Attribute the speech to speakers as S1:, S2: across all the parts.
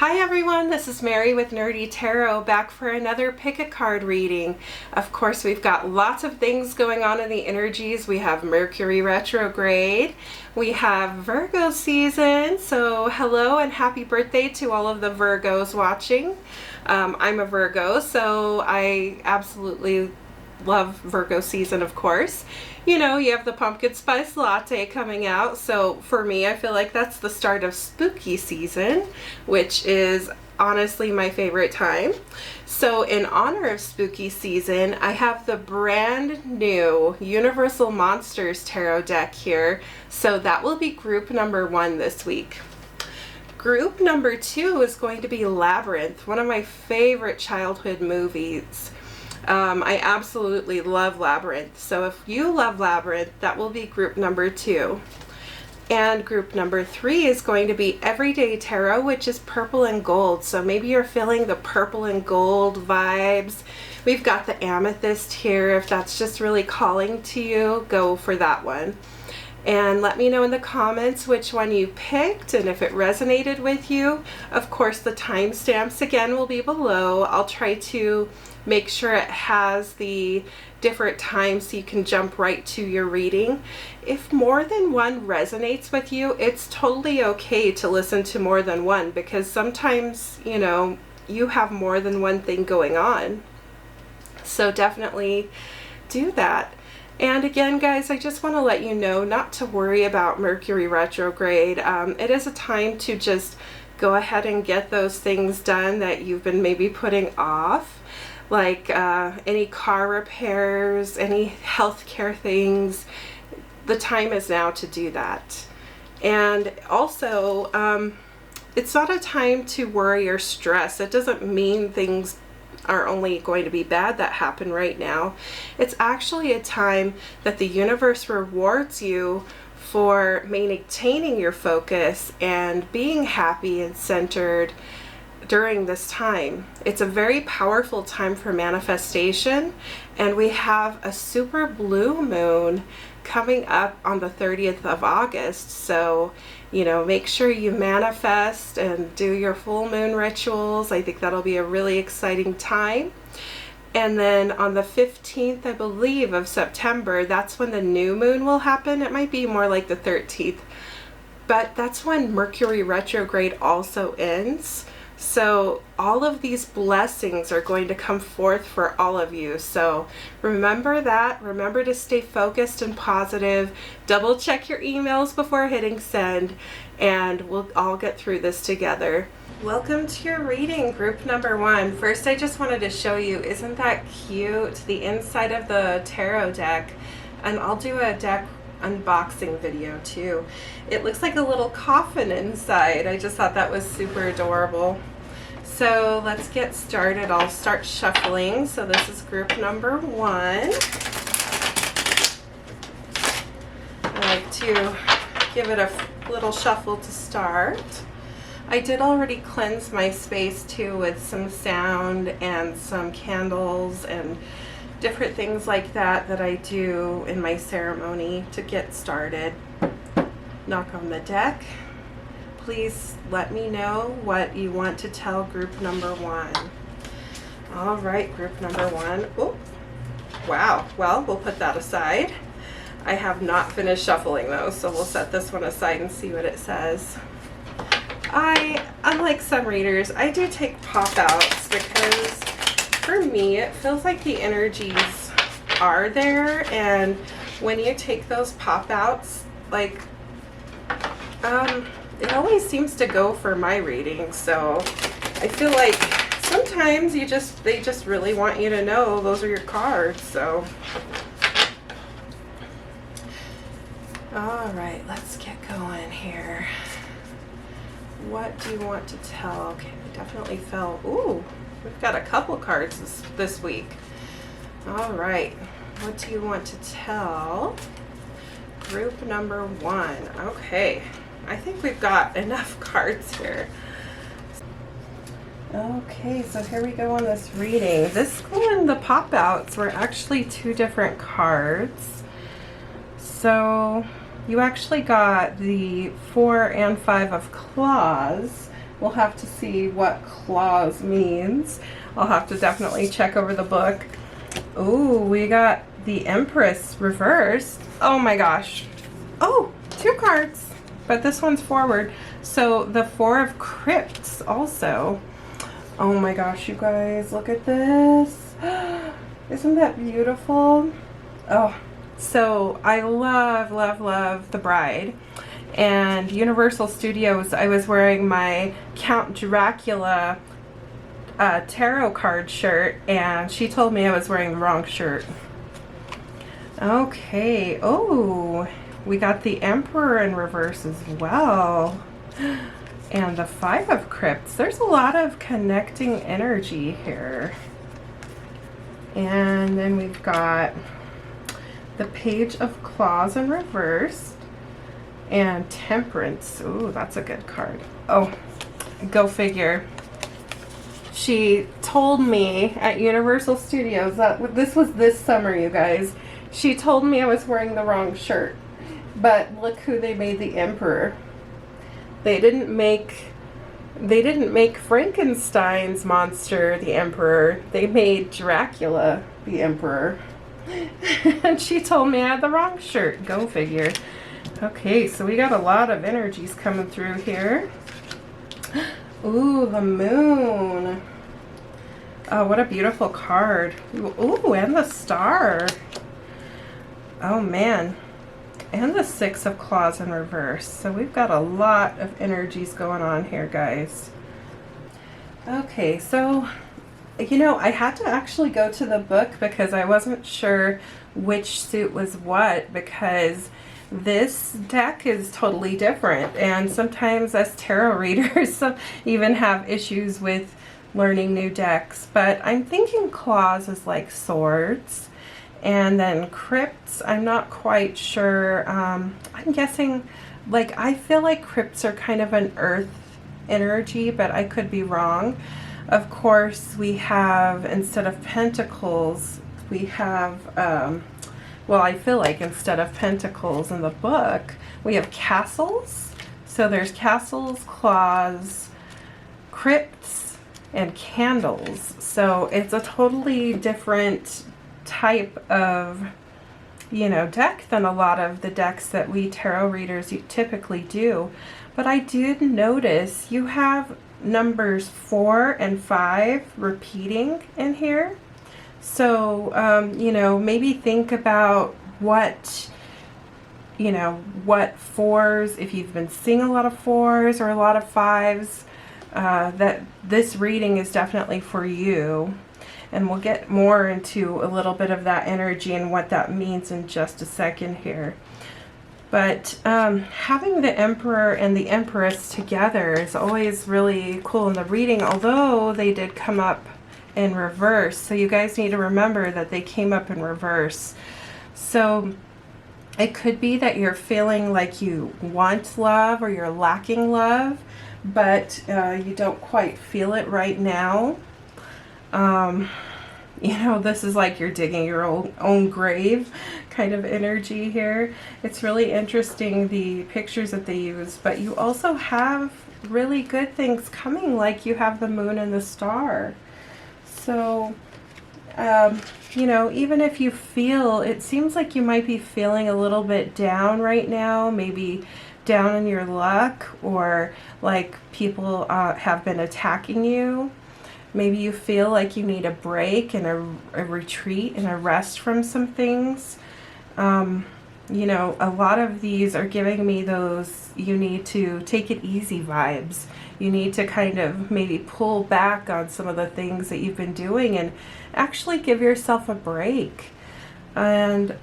S1: Hi everyone, this is Mary with Nerdy Tarot, back for another pick a card reading. Of course, we've got lots of things going on in the energies. We have Mercury Retrograde, we have Virgo season, so hello and happy birthday to all of the Virgos watching. I'm a Virgo, so I absolutely love Virgo season, of course. You know, you have the pumpkin spice latte coming out, so for me, I feel like that's the start of spooky season, which is honestly my favorite time. So in honor of spooky season, I have the brand new Universal Monsters Tarot deck here, so that will be group number 1 this week. Group number 2 is going to be Labyrinth, one of my favorite childhood movies. I absolutely love Labyrinth, so if you love Labyrinth, that will be group number 2. And group number 3 is going to be Everyday Tarot, which is purple and gold, so maybe you're feeling the purple and gold vibes. We've got the amethyst here. If that's just really calling to you, go for that one. And let me know in the comments which one you picked and if it resonated with you. Of course, the timestamps again will be below. I'll try to make sure it has the different times so you can jump right to your reading. If more than one resonates with you, it's totally okay to listen to more than one, because sometimes, you know, you have more than one thing going on. So definitely do that. And again, guys, I just want to let you know not to worry about Mercury retrograde. It is a time to just go ahead and get those things done that you've been maybe putting off, like any car repairs, any healthcare things. The time is now to do that. And also, it's not a time to worry or stress. It doesn't mean things are only going to be bad that happen right now. It's actually a time that the universe rewards you for maintaining your focus and being happy and centered during this time. It's a very powerful time for manifestation, and we have a super blue moon coming up on the 30th of August. So, you know, make sure you manifest and do your full moon rituals. I think that'll be a really exciting time. And then on the 15th, I believe, of September, that's when the new moon will happen. It might be more like the 13th, but that's when Mercury retrograde also ends. So all of these blessings are going to come forth for all of you. So remember that. Remember to stay focused and positive. Double check your emails before hitting send, and we'll all get through this together. Welcome to your reading, group number 1. First, I just wanted to show you, isn't that cute, the inside of the tarot deck? And I'll do a deck unboxing video too. It looks like a little coffin inside. I just thought that was super adorable. So let's get started. I'll start shuffling. So this is group number 1. I like to give it a little shuffle to start. I did already cleanse my space too with some sound and some candles and different things like that that I do in my ceremony to get started. Knock on the deck. Please let me know what you want to tell group number 1. All right, group number 1. Oh, wow. Well, we'll put that aside. I have not finished shuffling though, so we'll set this one aside and see what it says. Unlike some readers, I do take pop-outs because for me, it feels like the energies are there, and when you take those pop-outs, like, it always seems to go for my reading. So I feel like sometimes they just really want you to know those are your cards. So all right, let's get going here. What do you want to tell? Okay, we definitely fell. Ooh, we've got a couple cards this week. All right, what do you want to tell group number 1? Okay, I think we've got enough cards here. Okay, so here we go on this reading. This one, the pop-outs were actually 2 different cards. So you actually got the 4 and 5 of claws, We'll have to see what claws means. I'll have to definitely check over the book. Ooh, we got the Empress reversed. Oh my gosh. Oh, 2 cards, but this one's forward. So the 4 of Crypts also. Oh my gosh, you guys, look at this. Isn't that beautiful? Oh, so I love, love, love The Bride. And Universal Studios, I was wearing my Count Dracula tarot card shirt, and she told me I was wearing the wrong shirt. Okay, oh, we got the Emperor in reverse as well. And the 5 of Crypts. There's a lot of connecting energy here. And then we've got the Page of Claws in reverse. And Temperance. Ooh, that's a good card. Oh, go figure. She told me at Universal Studios that this was this summer, you guys. She told me I was wearing the wrong shirt. But look who they made the Emperor. They didn't make Frankenstein's monster the Emperor. They made Dracula the Emperor. And she told me I had the wrong shirt. Go figure. Okay, so we got a lot of energies coming through here. Ooh, the Moon. Oh, what a beautiful card. Ooh, and the Star. Oh man. And the 6 of Claws in reverse. So we've got a lot of energies going on here, guys. Okay, so, you know, I had to actually go to the book because I wasn't sure which suit was what, because this deck is totally different. And sometimes us tarot readers even have issues with learning new decks. But I'm thinking Claws is like swords. And then Crypts, I'm not quite sure. I'm guessing, like, I feel like Crypts are kind of an earth energy, but I could be wrong. Of course, we have, instead of pentacles, we have, well, I feel like instead of pentacles in the book, we have castles. So there's castles, claws, crypts, and candles. So it's a totally different type of, you know, deck than a lot of the decks that we tarot readers typically do. But I did notice you have numbers 4 and 5 repeating in here. So, you know, maybe think about what, you know, what 4s, if you've been seeing a lot of 4s or a lot of 5s, that this reading is definitely for you. And we'll get more into a little bit of that energy and what that means in just a second here. But having the Emperor and the Empress together is always really cool in the reading, although they did come up in reverse. So you guys need to remember that they came up in reverse. So it could be that you're feeling like you want love or you're lacking love, but you don't quite feel it right now. You know, this is like you're digging your own grave kind of energy here. It's really interesting, the pictures that they use, but you also have really good things coming, like you have the Moon and the Star. So, you know, even if you feel, it seems like you might be feeling a little bit down right now, maybe down in your luck, or like people have been attacking you. Maybe you feel like you need a break and a retreat and a rest from some things. You know, a lot of these are giving me those you need to take it easy vibes. You need to kind of maybe pull back on some of the things that you've been doing and actually give yourself a break. And,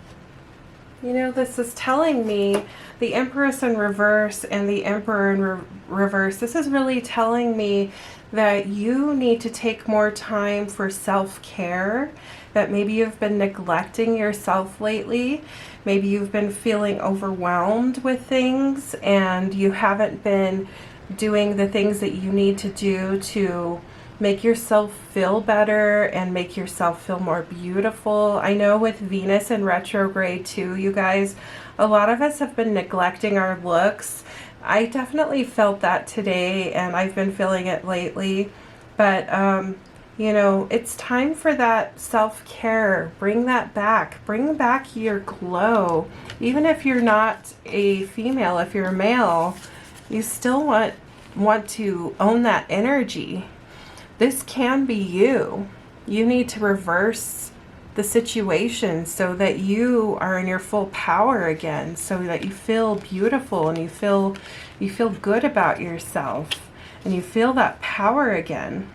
S1: you know, this is telling me the Empress in reverse and the Emperor in reverse. This is really telling me that you need to take more time for self-care, that maybe you've been neglecting yourself lately. Maybe you've been feeling overwhelmed with things and you haven't been doing the things that you need to do to make yourself feel better and make yourself feel more beautiful. I know with Venus in retrograde too, you guys, a lot of us have been neglecting our looks, I definitely felt that today, and I've been feeling it lately. But, you know, it's time for that self-care. Bring that back. Bring back your glow. Even if you're not a female, if you're a male, you still want to own that energy. This can be you. You need to reverse the situation so that you are in your full power again, so that you feel beautiful and you feel good about yourself and you feel that power again.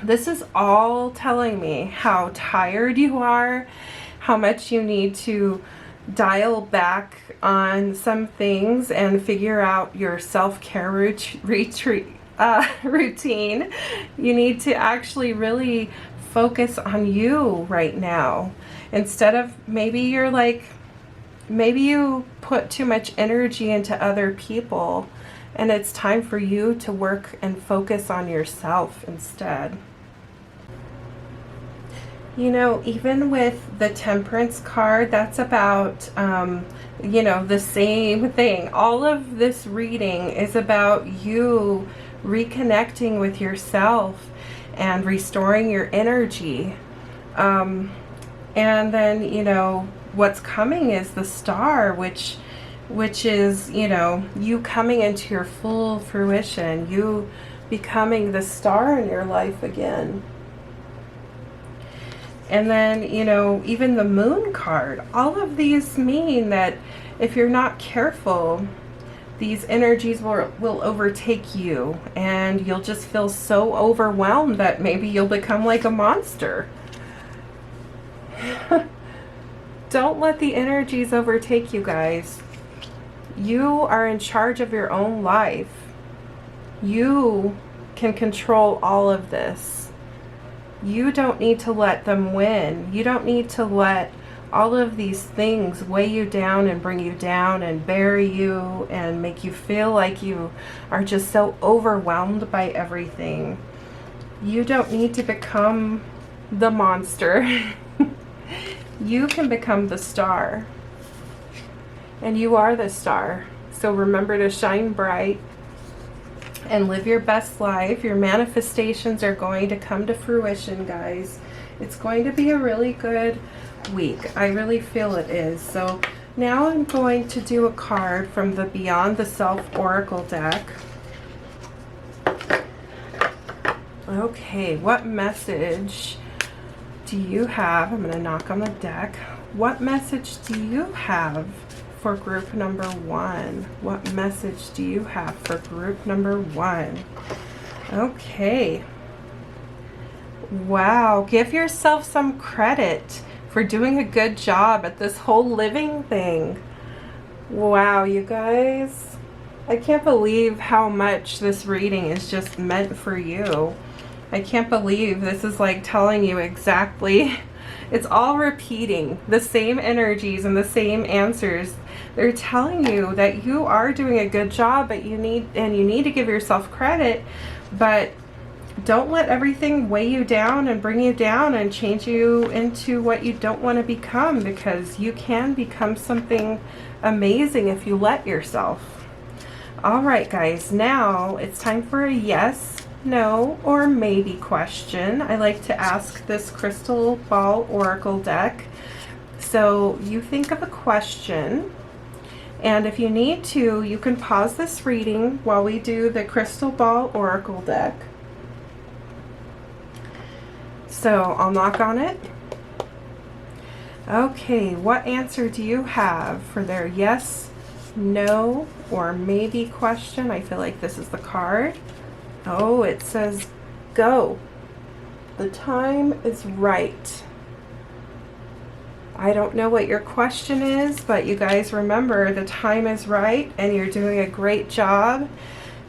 S1: This is all telling me how tired you are, how much you need to dial back on some things and figure out your self-care routine. You need to actually really focus on you right now. Instead of, maybe you're like, maybe you put too much energy into other people, and it's time for you to work and focus on yourself instead. You know, even with the Temperance card, that's about, you know, the same thing. All of this reading is about you reconnecting with yourself and restoring your energy. And then, you know, what's coming is the Star, which is, you know, you coming into your full fruition, you becoming the star in your life again. And then, you know, even the Moon card, all of these mean that if you're not careful, these energies will overtake you, and you'll just feel so overwhelmed that maybe you'll become like a monster. Don't let the energies overtake you, guys. You are in charge of your own life. You can control all of this. You don't need to let them win. You don't need to let all of these things weigh you down and bring you down and bury you and make you feel like you are just so overwhelmed by everything. You don't need to become the monster. You can become the star. And you are the star. So remember to shine bright and live your best life. Your manifestations are going to come to fruition, guys. It's going to be a really good week. I really feel it is. So now I'm going to do a card from the Beyond the Self Oracle deck. Okay, what message do you have? I'm going to knock on the deck. What message do you have for group number 1? What message do you have for group number 1? Okay. Wow, give yourself some credit for doing a good job at this whole living thing. Wow, you guys. I can't believe how much this reading is just meant for you. I can't believe this is like telling you exactly. It's all repeating the same energies and the same answers. They're telling you that you are doing a good job, but you need to give yourself credit, but don't let everything weigh you down and bring you down and change you into what you don't want to become, because you can become something amazing if you let yourself. All right, guys, now it's time for a yes, no, or maybe question. I like to ask this crystal ball oracle deck. So you think of a question, and if you need to, you can pause this reading while we do the crystal ball oracle deck. So I'll knock on it. Okay, what answer do you have for their yes, no, or maybe question? I feel like this is the card. Oh, it says go. The time is right. I don't know what your question is, but you guys remember the time is right and you're doing a great job.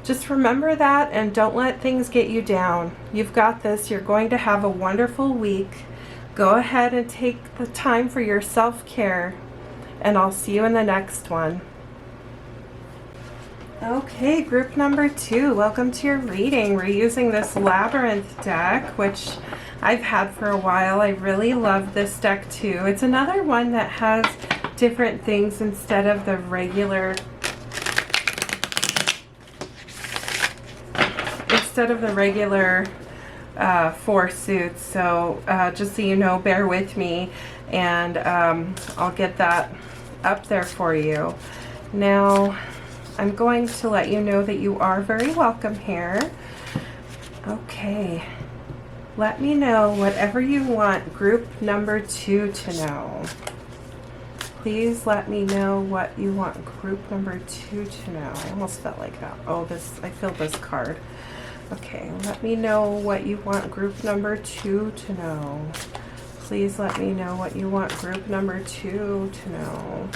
S1: Just remember that and don't let things get you down. You've got this. You're going to have a wonderful week. Go ahead and take the time for your self-care, and I'll see you in the next one. Okay, group number 2, welcome to your reading. We're using this Labyrinth deck, which I've had for a while. I really love this deck too. It's another one that has different things instead of the regular instead of the regular 4 suits. So just so you know, bear with me, and I'll get that up there for you. Now I'm going to let you know that you are very welcome here. Okay, let me know whatever you want group number 2 to know. Please let me know what you want group number 2 to know. I almost felt like that. Oh, I filled this card. Okay, let me know what you want group number 2 to know. Please let me know what you want group number 2 to know.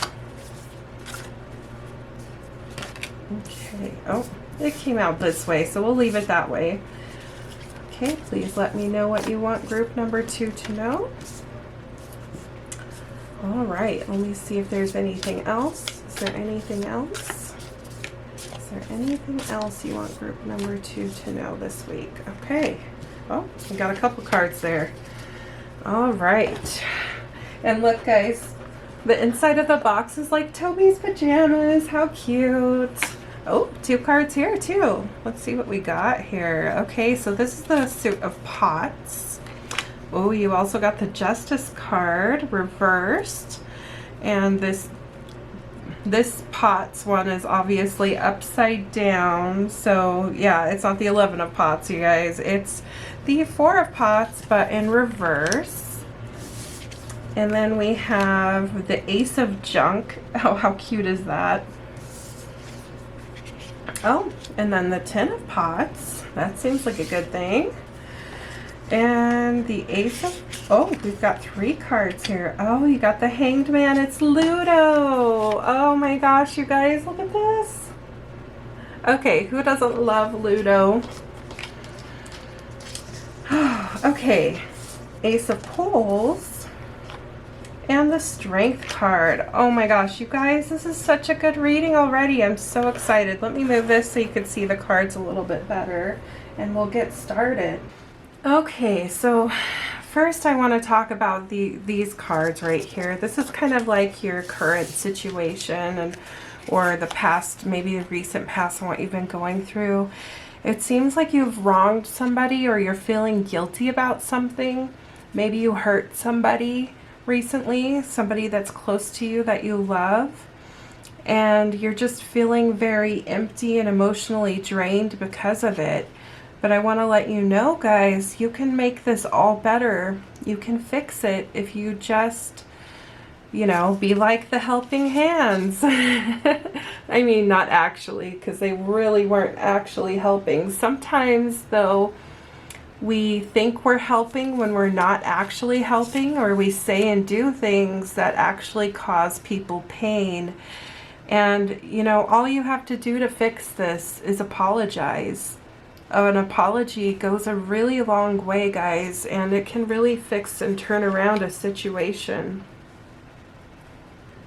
S1: Okay, oh, it came out this way, so we'll leave it that way. Okay, please let me know what you want group number 2 to know. All right, let me see if there's anything else. Is there anything else? Is there anything else you want group number 2 to know this week? Okay. Oh, we got a couple cards there. All right. And look, guys, the inside of the box is like Toby's pajamas. How cute. Oh, 2 cards here too. Let's see what we got here. Okay, so this is the suit of pots. Oh, you also got the Justice card reversed. And this pots one is obviously upside down. So yeah, it's not the 11 of pots, you guys. It's the 4 of pots, but in reverse. And then we have the Ace of Junk. Oh, how cute is that? Oh, and then the 10 of pots. That seems like a good thing. And the Ace of... Oh, we've got 3 cards here. Oh, you got the Hanged Man. It's Ludo. Oh my gosh, you guys, look at this. Okay, who doesn't love Ludo? Okay, Ace of Poles. And the Strength card. Oh my gosh, you guys, this is such a good reading already. I'm so excited. Let me move this so you can see the cards a little bit better, and we'll get started. Okay, so first I want to talk about these cards right here. This is kind of like your current situation or the past, maybe the recent past and what you've been going through. It seems like you've wronged somebody or you're feeling guilty about something. Maybe you hurt somebody recently, somebody that's close to you that you love, and you're just feeling very empty and emotionally drained because of it. But I want to let you know, guys, you can make this all better. You can fix it if you just, you know, be like the helping hands. I mean, not actually, because they really weren't actually helping. Sometimes, though, we think we're helping when we're not actually helping, or we say and do things that actually cause people pain. And, you know, all you have to do to fix this is apologize. An apology goes a really long way, guys, and it can really fix and turn around a situation.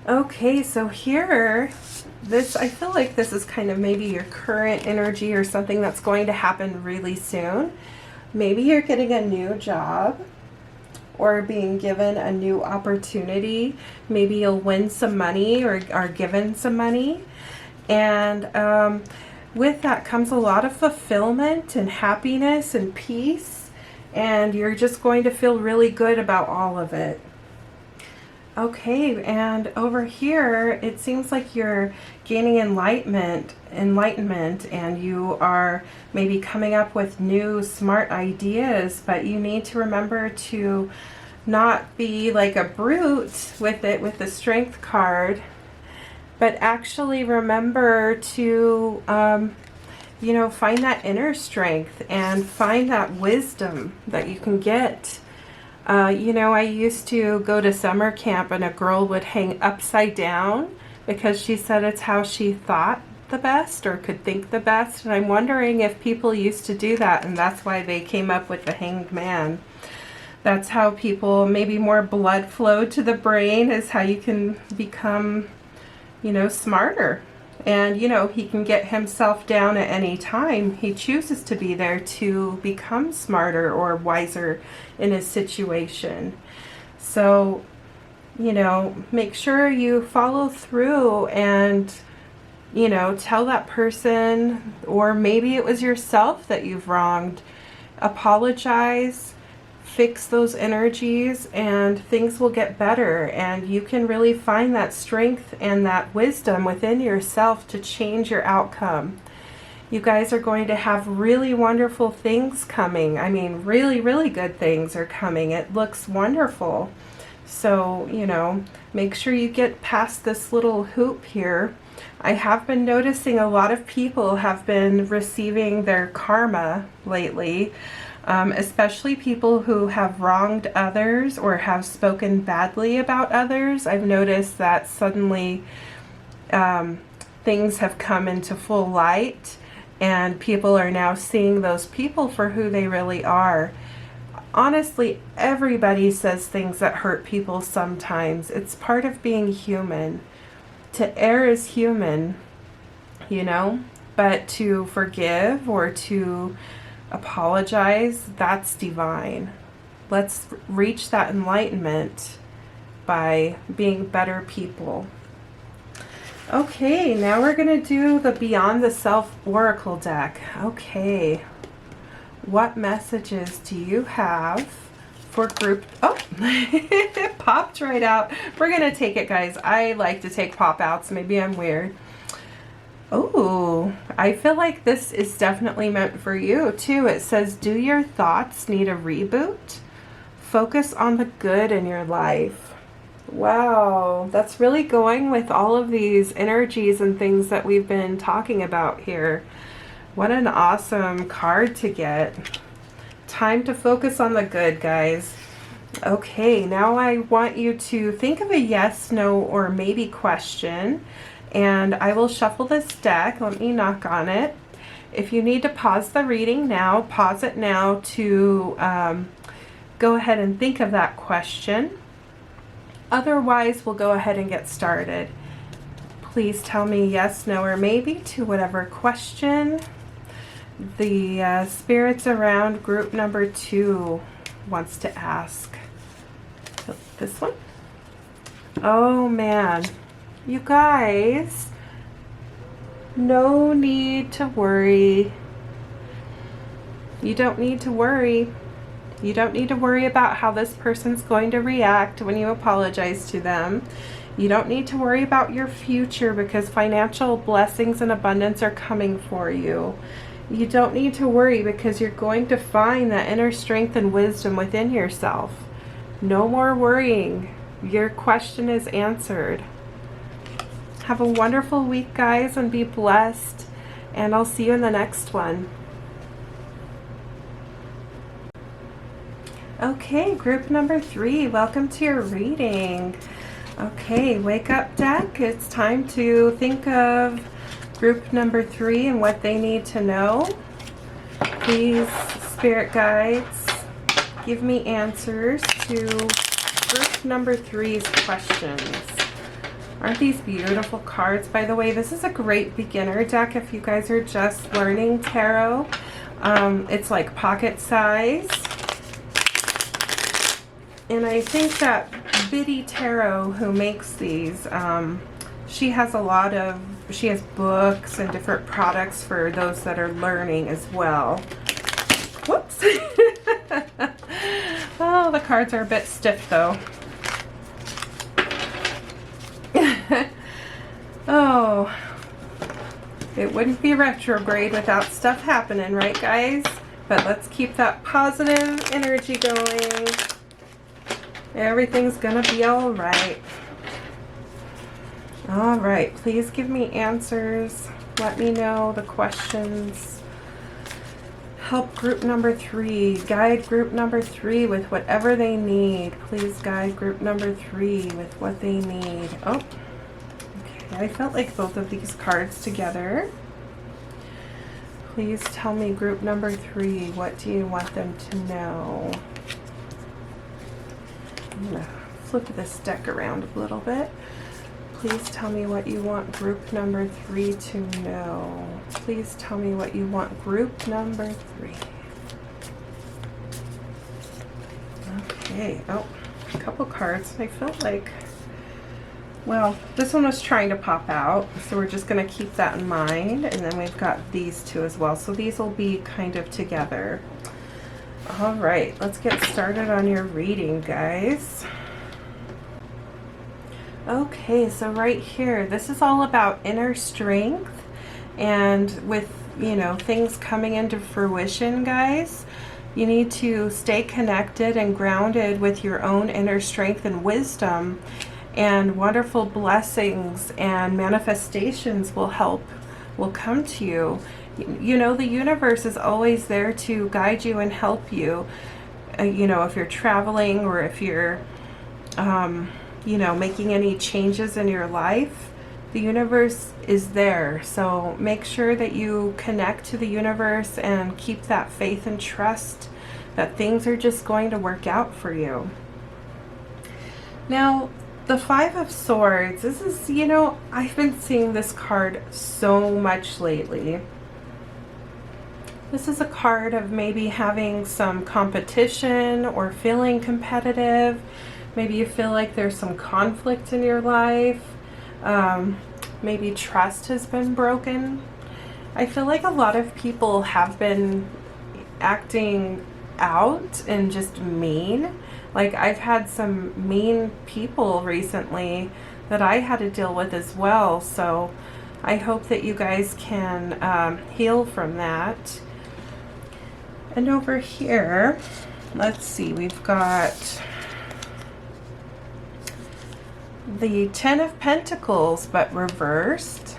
S1: Okay, so here, I feel like this is kind of maybe your current energy or something that's going to happen really soon. Maybe you're getting a new job or being given a new opportunity. Maybe you'll win some money or are given some money. And with that comes a lot of fulfillment and happiness and peace. And you're just going to feel really good about all of it. Okay, and over here, it seems like you're gaining enlightenment, and you are maybe coming up with new smart ideas, but you need to remember to not be like a brute with it, with the Strength card, but actually remember to, you know, find that inner strength and find that wisdom that you can get. You know, I used to go to summer camp and a girl would hang upside down because she said it's how she thought the best or could think the best. And I'm wondering if people used to do that and that's why they came up with the Hanged Man. That's how people, maybe more blood flow to the brain is how you can become, you know, smarter. And, you know, he can get himself down at any time he chooses to be there to become smarter or wiser in his situation. So, you know, make sure you follow through and you know, tell that person, or maybe it was yourself that you've wronged. Apologize, fix those energies, and things will get better. And you can really find that strength and that wisdom within yourself to change your outcome. You guys are going to have really wonderful things coming. I mean, really, really good things are coming. It looks wonderful. So, you know, make sure you get past this little hoop here. I have been noticing a lot of people have been receiving their karma lately, especially people who have wronged others or have spoken badly about others. I've noticed that suddenly things have come into full light, and people are now seeing those people for who they really are. Honestly, everybody says things that hurt people sometimes. It's part of being human. To err is human, you know, but to forgive or to apologize, that's divine. Let's reach that enlightenment by being better people. Okay, now we're going to do the Beyond the Self Oracle deck. Okay, what messages do you have for group? Oh, it popped right out. We're going to take it, guys. I like to take pop-outs. Maybe I'm weird. Oh, I feel like this is definitely meant for you, too. It says, do your thoughts need a reboot? Focus on the good in your life. Wow, that's really going with all of these energies and things that we've been talking about here. What an awesome card to get. Time to focus on the good, guys. Okay, now I want you to think of a yes, no, or maybe question, and I will shuffle this deck. Let me knock on it. If you need to pause the reading now, pause it now to go ahead and think of that question. Otherwise, we'll go ahead and get started. Please tell me yes, no, or maybe to whatever question the spirits around group number 2 wants to ask. This one? Oh man, you guys, no need to worry. You don't need to worry. You don't need to worry about how this person's going to react when you apologize to them. You don't need to worry about your future, because financial blessings and abundance are coming for you. You don't need to worry, because you're going to find that inner strength and wisdom within yourself. No more worrying. Your question is answered. Have a wonderful week, guys, and be blessed. And I'll see you in the next one. Okay, group number 3, welcome to your reading. Okay, wake up deck. It's time to think of group number 3 and what they need to know. Please, spirit guides, give me answers to group number 3's questions. Aren't these beautiful cards? By the way, this is a great beginner deck if you guys are just learning tarot. It's like pocket size. And I think that Biddy Tarot, who makes these, she has books and different products for those that are learning as well. Whoops. Oh, the cards are a bit stiff though. Oh, it wouldn't be retrograde without stuff happening, right guys? But let's keep that positive energy going. Everything's gonna be all right. All right, please give me answers. Let me know the questions. Help group number 3. Guide group number 3 with whatever they need. Please guide group number 3 with what they need. Oh, okay. I felt like both of these cards together. Please tell me group number 3. What do you want them to know? I'm going to flip this deck around a little bit. Please tell me what you want group number 3 to know. Please tell me what you want group number 3. Okay, oh, a couple cards. I felt like Well, this one was trying to pop out, so we're just going to keep that in mind. And then we've got these two as well, so these will be kind of together. All right, let's get started on your reading, guys. Okay, so right here, this is all about inner strength, and with, you know, things coming into fruition, guys, you need to stay connected and grounded with your own inner strength and wisdom, and wonderful blessings and manifestations will come to you. You know, the universe is always there to guide you and help you. You know, if you're traveling or if you're, you know, making any changes in your life, the universe is there. So make sure that you connect to the universe and keep that faith and trust that things are just going to work out for you. Now, the Five of Swords, this is, you know, I've been seeing this card so much lately. This is a card of maybe having some competition or feeling competitive. Maybe you feel like there's some conflict in your life. Maybe trust has been broken. I feel like a lot of people have been acting out and just mean. Like, I've had some mean people recently that I had to deal with as well. So I hope that you guys can heal from that. And over here, let's see, we've got the Ten of Pentacles, but reversed.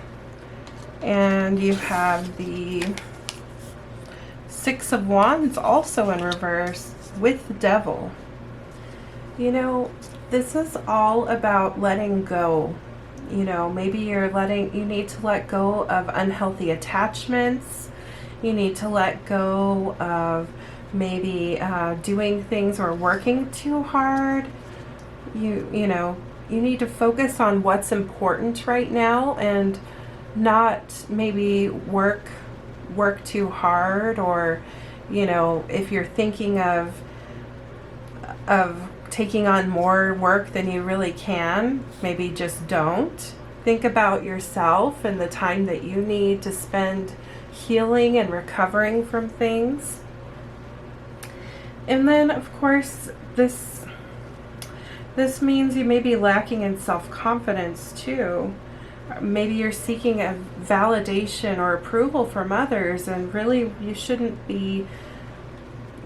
S1: And you have the Six of Wands also in reverse with the Devil. You know, this is all about letting go. You know, maybe you need to let go of unhealthy attachments. You need to let go of maybe doing things or working too hard. You know, you need to focus on what's important right now and not maybe work too hard, or, you know, if you're thinking of taking on more work than you really can, maybe just don't. Think about yourself and the time that you need to spend healing and recovering from things. And then, of course, this means you may be lacking in self-confidence too. Maybe you're seeking a validation or approval from others, and really you shouldn't be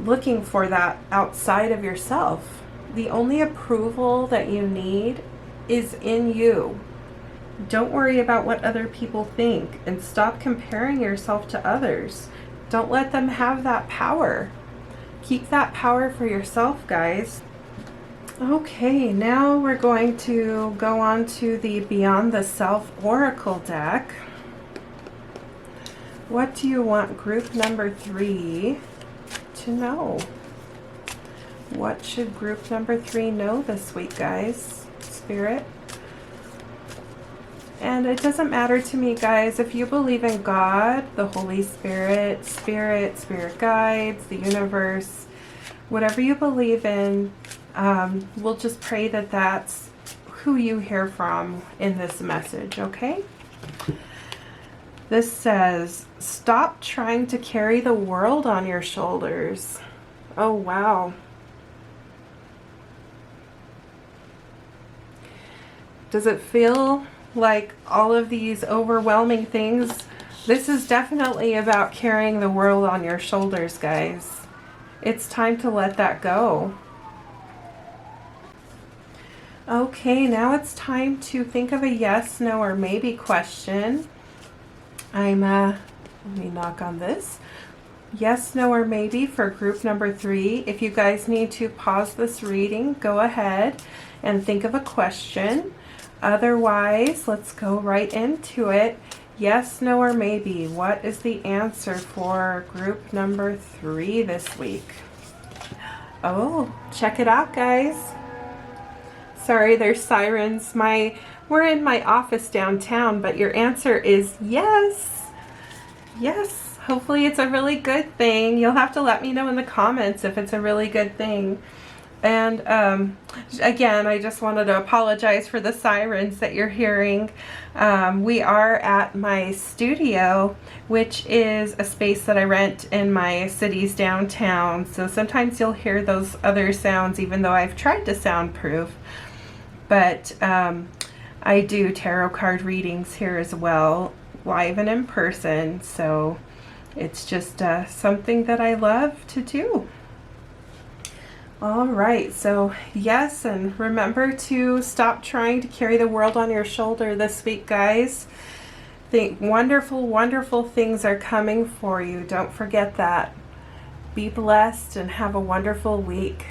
S1: looking for that outside of yourself. The only approval that you need is in you. Don't worry about what other people think, and stop comparing yourself to others. Don't let them have that power. Keep that power for yourself, guys. Okay, now we're going to go on to the Beyond the Self Oracle deck. What do you want group number 3 to know? What should group number 3 know this week, guys? Spirit. And it doesn't matter to me, guys, if you believe in God, the Holy Spirit, spirit guides, the universe, whatever you believe in, we'll just pray that that's who you hear from in this message, okay? This says, stop trying to carry the world on your shoulders. Oh, wow. Does it feel like all of these overwhelming things? This is definitely about carrying the world on your shoulders, guys. It's time to let that go. Okay, now it's time to think of a yes, no, or maybe question. Let me knock on this. Yes, no, or maybe for group number 3. If you guys need to pause this reading, go ahead and think of a question. Otherwise, let's go right into it. Yes, no, or maybe. What is the answer for group number 3 this week? Oh, check it out, guys. Sorry, there's sirens. We're in my office downtown, but your answer is yes. Yes. Hopefully it's a really good thing. You'll have to let me know in the comments if it's a really good thing. And again, I just wanted to apologize for the sirens that you're hearing. We are at my studio, which is a space that I rent in my city's downtown. So sometimes you'll hear those other sounds, even though I've tried to soundproof. But I do tarot card readings here as well, live and in person. So it's just something that I love to do. All right, so yes, and remember to stop trying to carry the world on your shoulder this week, guys. Think wonderful, wonderful things are coming for you. Don't forget that. Be blessed and have a wonderful week.